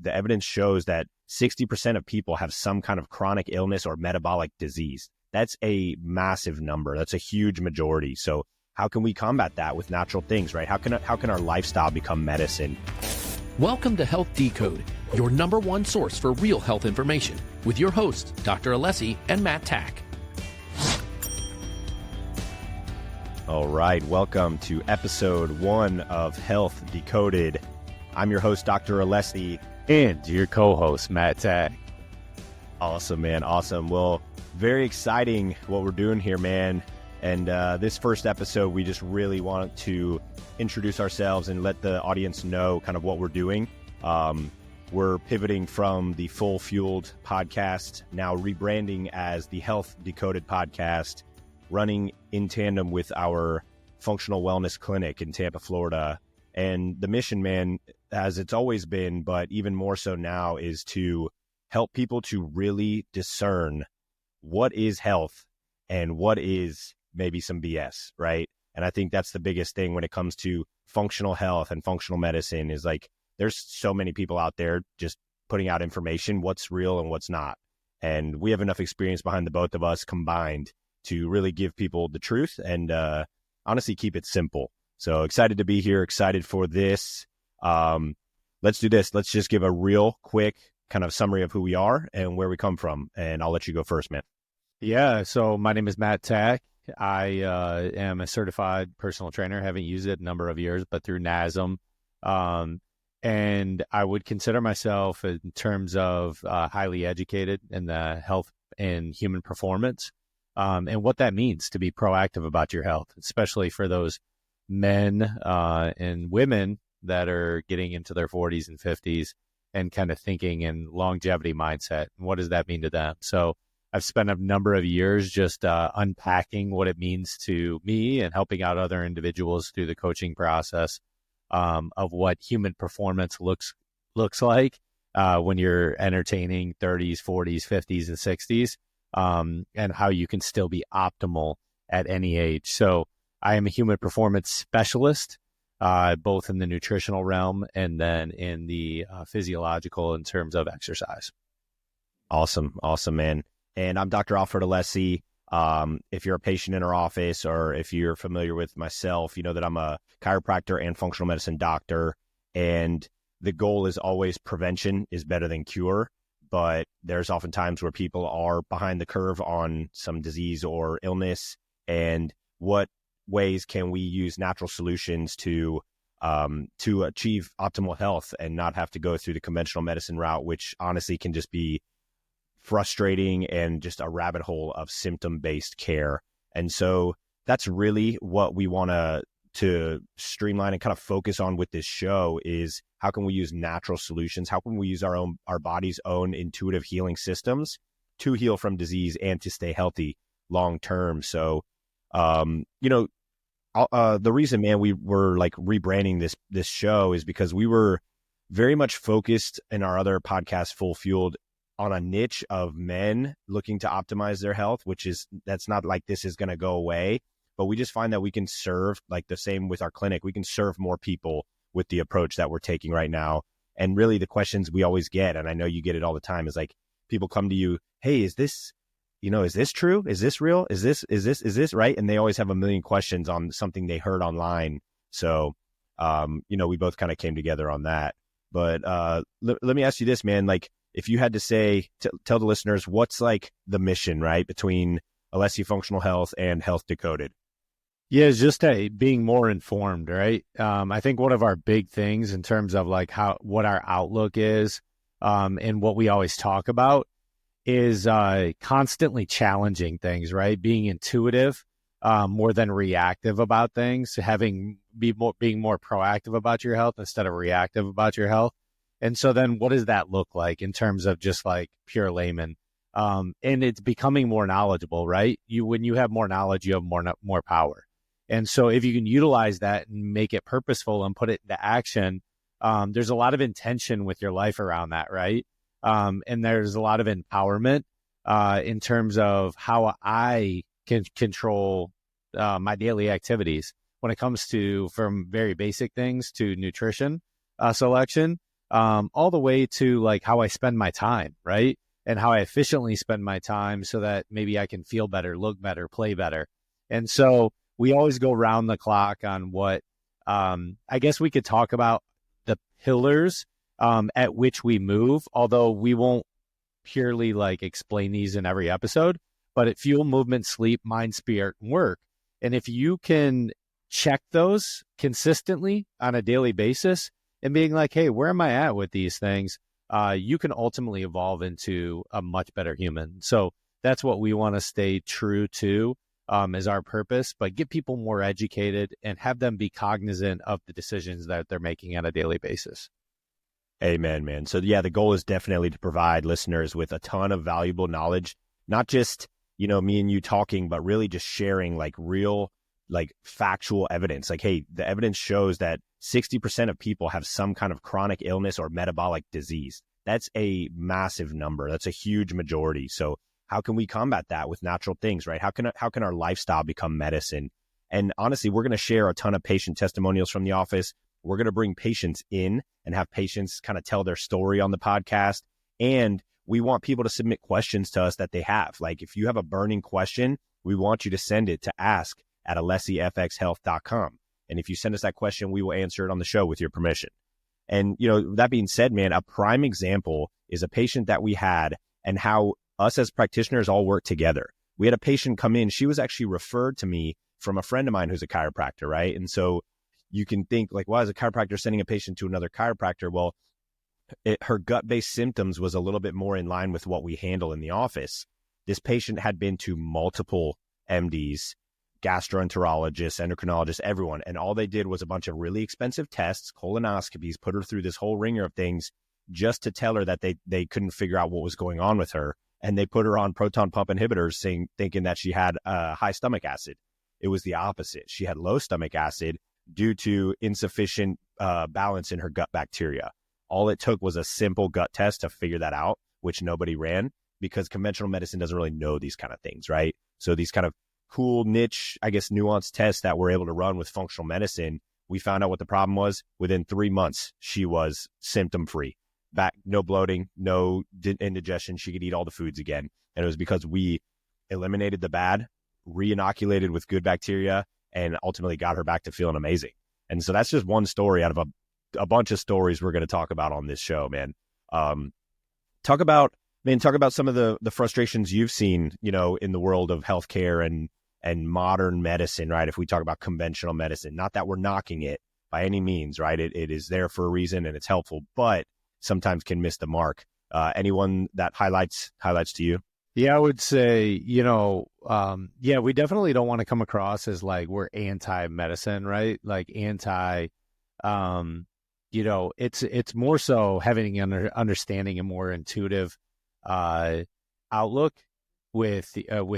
the evidence shows that 60% of people have some kind of chronic illness or metabolic disease. That's a massive number. That's a huge majority. So how can we combat that with natural things, right? How can our lifestyle become medicine? Welcome to Health Decoded, your number one source for real health information, with your hosts, Dr. Alessi and Matt Tack. All right, welcome to episode 1 of Health Decoded. I'm your host, Dr. Alessi. And your co-host, Matt Tack. Awesome, man. Awesome. Well, very exciting what we're doing here, man. And this first episode, we just really want to introduce ourselves and let the audience know kind of what we're doing. We're pivoting from the Full Fueled podcast, now rebranding as the Health Decoded podcast, running in tandem with our functional wellness clinic in Tampa, Florida. And the mission, man, as it's always been, but even more so now, is to help people to really discern what is health and what is maybe some BS, right? And I think that's the biggest thing when it comes to functional health and functional medicine is like, there's so many people out there just putting out information, what's real and what's not. And we have enough experience behind the both of us combined to really give people the truth and honestly keep it simple. So excited to be here, excited for this. Let's do this. Let's just give a real quick kind of summary of who we are and where we come from. And I'll let you go first, man. Yeah, so my name is Matt Tack. I am a certified personal trainer. Haven't used it a number of years, but through NASM. And I would consider myself in terms of highly educated in the health and human performance. And what that means to be proactive about your health, especially for those men and women that are getting into their 40s and 50s and kind of thinking in longevity mindset. And what does that mean to them? So I've spent a number of years just unpacking what it means to me and helping out other individuals through the coaching process of what human performance looks like when you're entertaining 30s, 40s, 50s, and 60s. And how you can still be optimal at any age. So I am a human performance specialist, both in the nutritional realm and then in the physiological in terms of exercise. Awesome, man. And I'm Dr. Alfred Alessi. If you're a patient in our office or if you're familiar with myself, you know that I'm a chiropractor and functional medicine doctor. And the goal is always prevention is better than cure. But there's often times where people are behind the curve on some disease or illness. And what ways can we use natural solutions to achieve optimal health and not have to go through the conventional medicine route, which honestly can just be frustrating and just a rabbit hole of symptom-based care. And so that's really what we want to streamline and kind of focus on with this show is how can we use natural solutions? How can we use our body's own intuitive healing systems to heal from disease and to stay healthy long term? So, the reason, man, we were like rebranding this show is because we were very much focused in our other podcast, Full Fueled, on a niche of men looking to optimize their health, that's not like this is going to go away. But we just find that we can serve, like the same with our clinic, we can serve more people with the approach that we're taking right now. And really the questions we always get, and I know you get it all the time, is like people come to you, hey, is this true? Is this real? Is this right? And they always have a million questions on something they heard online. So, we both kind of came together on that. But let me ask you this, man, like if you had to say, tell the listeners, what's like the mission, right, between Alessi Functional Health and Health Decoded? Yeah, it's just being more informed, right? I think one of our big things in terms of like what our outlook is and what we always talk about is constantly challenging things, right? Being intuitive more than reactive about things, being more proactive about your health instead of reactive about your health. And so then what does that look like in terms of just like pure layman? And it's becoming more knowledgeable, right? When you have more knowledge, you have more power. And so if you can utilize that and make it purposeful and put it into action, there's a lot of intention with your life around that, right? And there's a lot of empowerment in terms of how I can control my daily activities when it comes to from very basic things to nutrition selection all the way to like how I spend my time, right? And how I efficiently spend my time so that maybe I can feel better, look better, play better. And so we always go round the clock on what, I guess we could talk about the pillars at which we move, although we won't purely like explain these in every episode, but it's fuel, movement, sleep, mind, spirit, and work. And if you can check those consistently on a daily basis and being like, hey, where am I at with these things? You can ultimately evolve into a much better human. So that's what we want to stay true to is our purpose, but get people more educated and have them be cognizant of the decisions that they're making on a daily basis. Amen, man. So yeah, the goal is definitely to provide listeners with a ton of valuable knowledge, not just, me and you talking, but really just sharing like real, like factual evidence. Like, hey, the evidence shows that 60% of people have some kind of chronic illness or metabolic disease. That's a massive number. That's a huge majority. So how can we combat that with natural things, right? How can our lifestyle become medicine? And honestly, we're going to share a ton of patient testimonials from the office. We're going to bring patients in and have patients kind of tell their story on the podcast. And we want people to submit questions to us that they have. Like if you have a burning question, we want you to send it to ask@alessifxhealth.com. And if you send us that question, we will answer it on the show with your permission. And, that being said, man, a prime example is a patient that we had and how us as practitioners all work together. We had a patient come in. She was actually referred to me from a friend of mine who's a chiropractor, right? And so you can think like, why is a chiropractor sending a patient to another chiropractor? Well, her gut-based symptoms was a little bit more in line with what we handle in the office. This patient had been to multiple MDs, gastroenterologists, endocrinologists, everyone. And all they did was a bunch of really expensive tests, colonoscopies, put her through this whole ringer of things just to tell her that they couldn't figure out what was going on with her. And they put her on proton pump inhibitors thinking that she had high stomach acid. It was the opposite. She had low stomach acid due to insufficient balance in her gut bacteria. All it took was a simple gut test to figure that out, which nobody ran because conventional medicine doesn't really know these kind of things, right? So these kind of cool niche, I guess, nuanced tests that we're able to run with functional medicine, we found out what the problem was. Within 3 months, she was symptom-free. Back, no bloating, no indigestion. She could eat all the foods again. And it was because we eliminated the bad, re-inoculated with good bacteria, and ultimately got her back to feeling amazing. And so that's just one story out of a bunch of stories we're going to talk about on this show, man. Talk about some of the frustrations you've seen, in the world of healthcare and modern medicine, right? If we talk about conventional medicine, not that we're knocking it by any means, right? It is there for a reason and it's helpful, but sometimes can miss the mark. Anyone that highlights to you? Yeah, I would say, we definitely don't want to come across as like we're anti-medicine, right? Like anti, it's more so having an understanding and more intuitive outlook with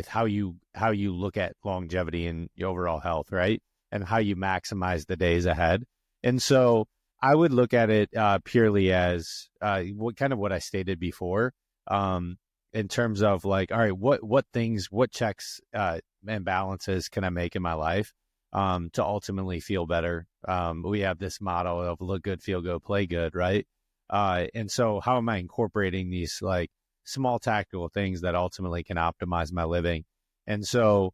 how you look at longevity and your overall health, right? And how you maximize the days ahead. And so I would look at it purely as what I stated before, in terms of like, all right, what checks and balances can I make in my life to ultimately feel better? We have this motto of look good, feel good, play good, right? And so how am I incorporating these like small tactical things that ultimately can optimize my living? And so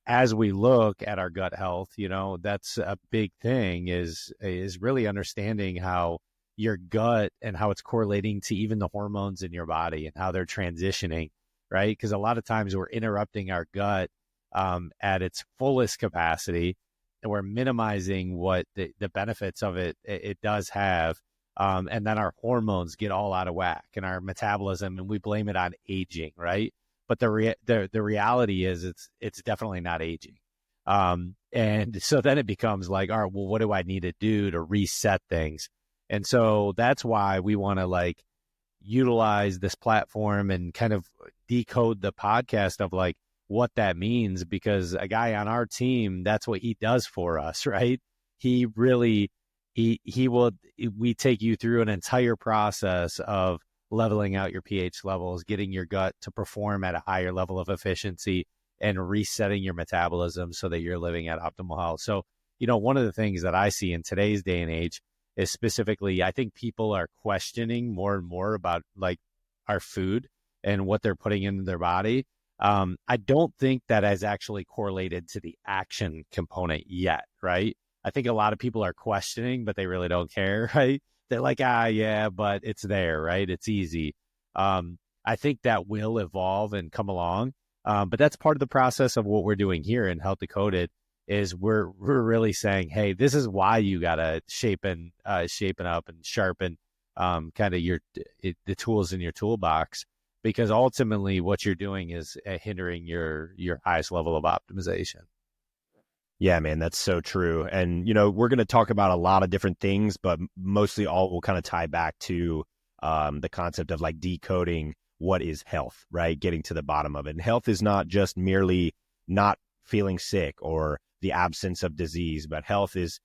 as we look at our gut health, that's a big thing is really understanding how your gut and how it's correlating to even the hormones in your body and how they're transitioning, right? Because a lot of times we're interrupting our gut at its fullest capacity and we're minimizing what the benefits of it does have. And then our hormones get all out of whack and our metabolism, and we blame it on aging, right? But the reality is it's definitely not aging. And so then it becomes like, all right, well, what do I need to do to reset things? And so that's why we want to like utilize this platform and kind of decode the podcast of like what that means, because a guy on our team, that's what he does for us, right? We take you through an entire process of leveling out your pH levels, getting your gut to perform at a higher level of efficiency, and resetting your metabolism so that you're living at optimal health. So, one of the things that I see in today's day and age is specifically, I think people are questioning more and more about like our food and what they're putting into their body. I don't think that has actually correlated to the action component yet, right? I think a lot of people are questioning, but they really don't care, right? They're like, yeah, but it's there, right? It's easy. I think that will evolve and come along. But that's part of the process of what we're doing here in Health Decoded is we're really saying, hey, this is why you got to shapen up and sharpen kind of the tools in your toolbox, because ultimately what you're doing is hindering your highest level of optimization. Yeah, man, that's so true. And, we're going to talk about a lot of different things, but mostly all will kind of tie back to the concept of like decoding what is health, right? Getting to the bottom of it. And health is not just merely not feeling sick or the absence of disease, but health is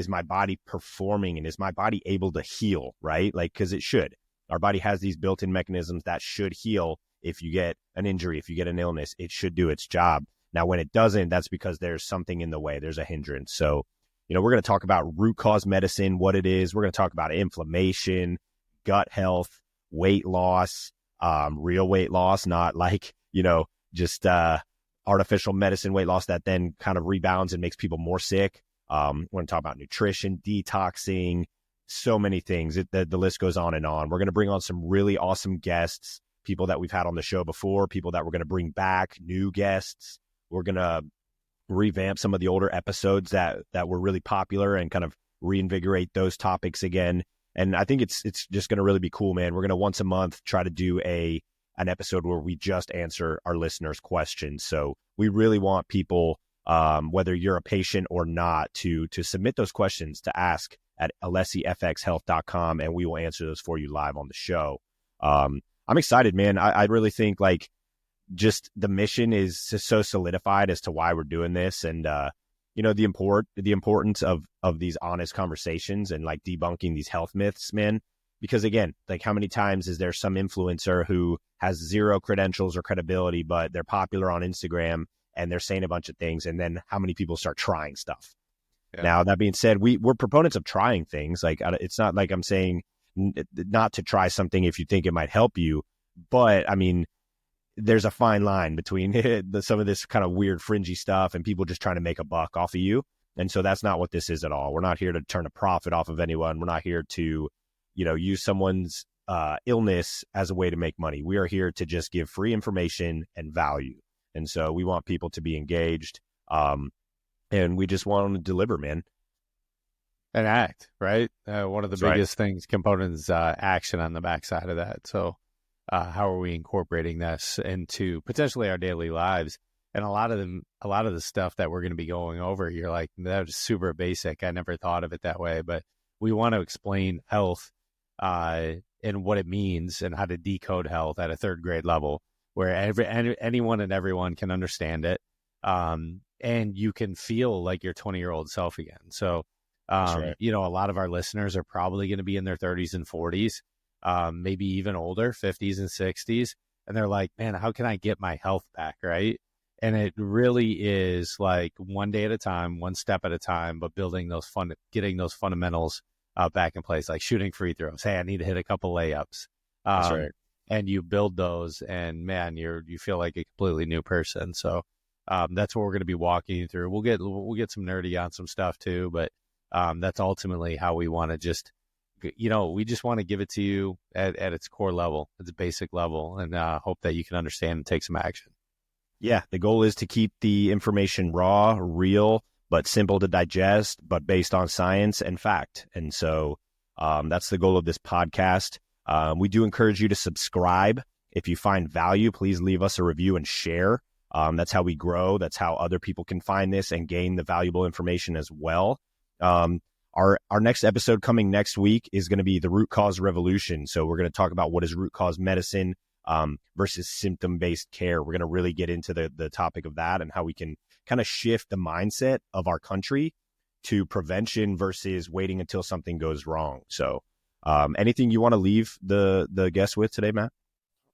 my body performing, and is my body able to heal, right? Like, because it should. Our body has these built-in mechanisms that should heal. If you get an injury, if you get an illness, it should do its job. Now, when it doesn't, that's because there's something in the way. There's a hindrance. So, we're going to talk about root cause medicine, what it is. We're going to talk about inflammation, gut health, weight loss, real weight loss, not like, just artificial medicine weight loss that then kind of rebounds and makes people more sick. We're going to talk about nutrition, detoxing, so many things. The list goes on and on. We're going to bring on some really awesome guests, people that we've had on the show before, people that we're going to bring back, new guests. We're going to revamp some of the older episodes that were really popular and kind of reinvigorate those topics again. And I think it's just going to really be cool, man. We're going to once a month try to do an episode where we just answer our listeners' questions. So we really want people, whether you're a patient or not, to submit those questions to ask at alessifxhealth.com, and we will answer those for you live on the show. I'm excited, man. I really think like just the mission is so solidified as to why we're doing this, and the importance of these honest conversations and like debunking these health myths, man. Because again, like how many times is there some influencer who has zero credentials or credibility, but they're popular on Instagram and they're saying a bunch of things, and then how many people start trying stuff? Yeah. Now, that being said, we're proponents of trying things. Like, it's not like I'm saying not to try something if you think it might help you, but I mean, there's a fine line between some of this kind of weird fringy stuff and people just trying to make a buck off of you. And so that's not what this is at all. We're not here to turn a profit off of anyone. We're not here to, use someone's illness as a way to make money. We are here to just give free information and value. And so we want people to be engaged. And we just want them to deliver, man. And act, right? One of the biggest things, components, action on the backside of that. So how are we incorporating this into potentially our daily lives? And a lot of the stuff that we're going to be going over, you're like, that was super basic. I never thought of it that way. But we want to explain health and what it means and how to decode health at a third grade level, where anyone and everyone can understand it. And you can feel like your 20-year-old self again. So, a lot of our listeners are probably going to be in their 30s and 40s, maybe even older, 50s and 60s. And they're like, man, how can I get my health back, right? And it really is like one day at a time, one step at a time, but getting those fundamentals back in place, like shooting free throws. Hey, I need to hit a couple layups. That's right. And you build those, and man, you feel like a completely new person. So that's what we're going to be walking you through. We'll get some nerdy on some stuff too, but that's ultimately how we want to just, we just want to give it to you at its core level, at the basic level, and hope that you can understand and take some action. Yeah, the goal is to keep the information raw, real, but simple to digest, but based on science and fact. And so that's the goal of this podcast. We do encourage you to subscribe. If you find value, please leave us a review and share. That's how we grow. That's how other people can find this and gain the valuable information as well. Our next episode coming next week is going to be the root cause revolution. So we're going to talk about what is root cause medicine versus symptom-based care. We're going to really get into the topic of that and how we can kind of shift the mindset of our country to prevention versus waiting until something goes wrong. So anything you want to leave the guests with today, Matt?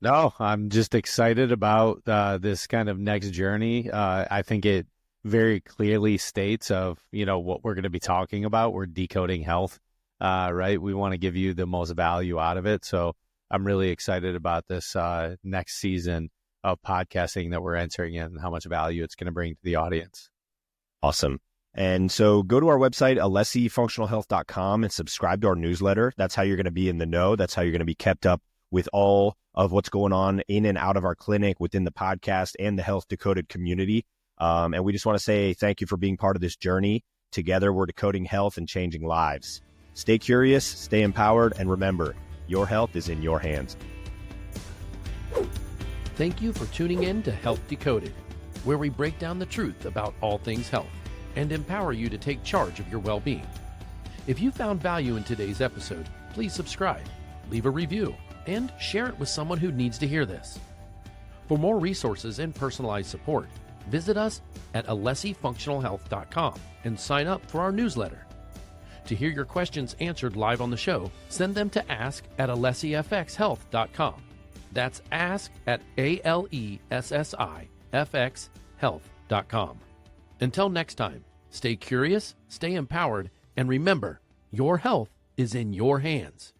No, I'm just excited about this kind of next journey. I think it very clearly states of, what we're going to be talking about. We're decoding health right? We want to give you the most value out of it. So I'm really excited about this next season of podcasting that we're entering in and how much value it's going to bring to the audience. Awesome. And so go to our website, alessifunctionalhealth.com, and subscribe to our newsletter. That's how you're going to be in the know. That's how you're going to be kept up with all of what's going on in and out of our clinic, within the podcast and the Health Decoded community. And we just want to say thank you for being part of this journey. Together, we're decoding health and changing lives. Stay curious, stay empowered, and remember, your health is in your hands. Thank you for tuning in to Health Decoded, where we break down the truth about all things health and empower you to take charge of your well-being. If you found value in today's episode, please subscribe, leave a review, and share it with someone who needs to hear this. For more resources and personalized support, visit us at alessifunctionalhealth.com and sign up for our newsletter. To hear your questions answered live on the show, send them to ask@alessifxhealth.com. That's ask@alessifxhealth.com. Until next time, stay curious, stay empowered, and remember, your health is in your hands.